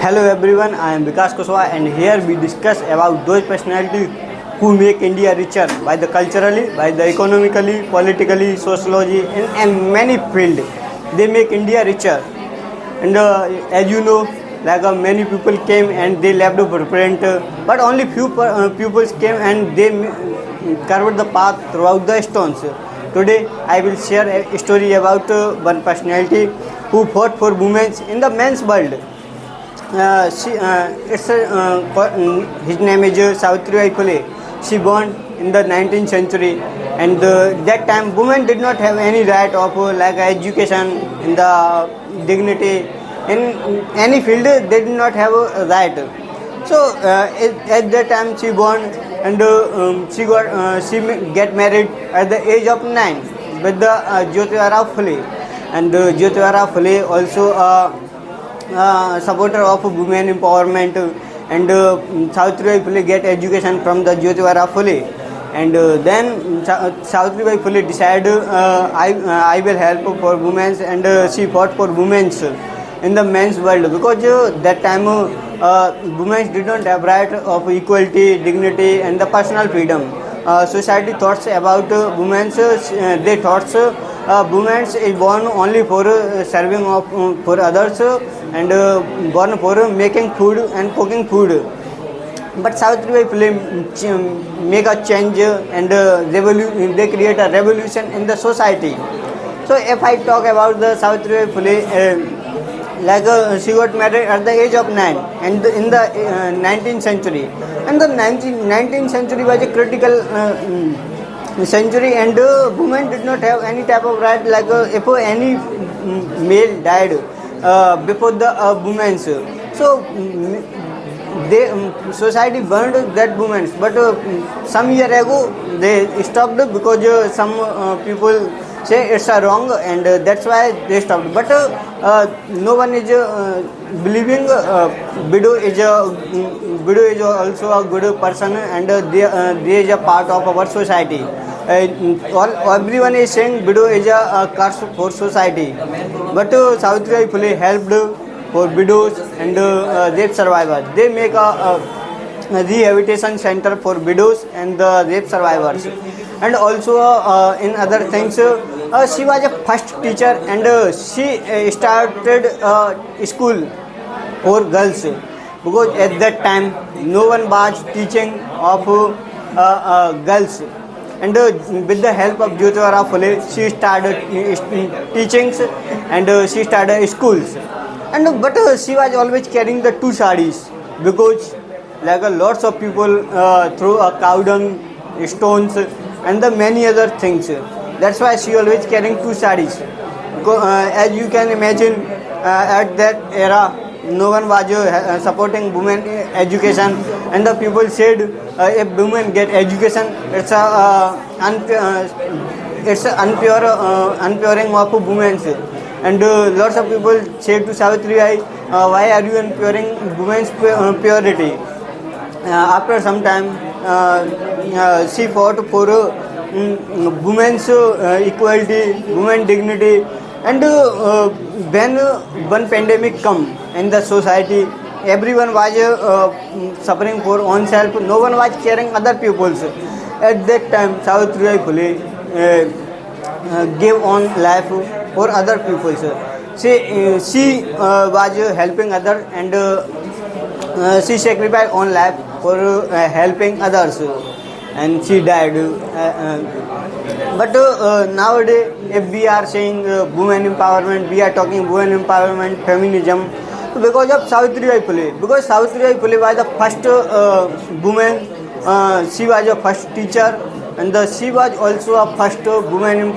Hello everyone, I am Vikas Kuswa and here we discuss about those personalities who make India richer by the culturally, by the economically, politically, sociology and many fields. They make India richer. And as you know, many people came and they left the blueprint, but only few pupils came and they carved the path throughout the stones. Today I will share a story about one personality who fought for women in the men's world. His name is Savitribai Phule. She born in the 19th century, and that time women did not have any right of education, in the dignity, in any field. They did not have a right. So at that time she born, and she get married at the age of 9 with the Jyotirao Phule, and Jyotirao Phule also. Supporter of women empowerment, and Savitribai Phule get education from the Jyotirao Phule, and then Savitribai Phule decided I will help for women, and she fought for women in the men's world, because that time women did not have right of equality, dignity and the personal freedom. Society thoughts about women's, they thoughts women is born only for serving of for others, and born for making food and cooking food. But Savitribai Phule make a change, and they create a revolution in the society. So if I talk about the Savitribai Phule, she got married at the age of 9, and in the 19th century, and the 19th century was a critical century, and women did not have any type of right, if any male died before the women, so they society burned that women, but some year ago they stopped, because some people say it's a wrong, and that's why they stopped. But no one is believing widow is also a good person, and they is a part of our society. Everyone is saying widow is a curse for society, but Savitribai Phule helped for widows and rape survivors. They make a rehabilitation center for widows and the rape survivors, and also in other things. She was a first teacher, and she started a school for girls, because at that time no one was teaching of girls, and with the help of Jyotirao Phule she started teachings, and she started schools, and but she was always carrying the two sarees, because lots of people throw a cow dung, stones and the many other things. That's why she always carrying two sarees. As you can imagine, at that era no one was supporting women education, and the people said if women get education, it's a unpuring of women, and lots of people said to Savitribai, why are you unpuring women's purity? After some time she fought for women's equality, women dignity, and when one pandemic come in the society, everyone was suffering for own self, no one was caring other people's. At that time Savitribai Phule gave on life for other people. She was helping others, and she sacrificed on life for helping others, and she died. But nowadays, if we are saying women empowerment, we are talking women empowerment, feminism, because of Savitribai Phule. Because Savitribai Phule was the first woman, she was a first teacher, and she was also a first woman empowerment.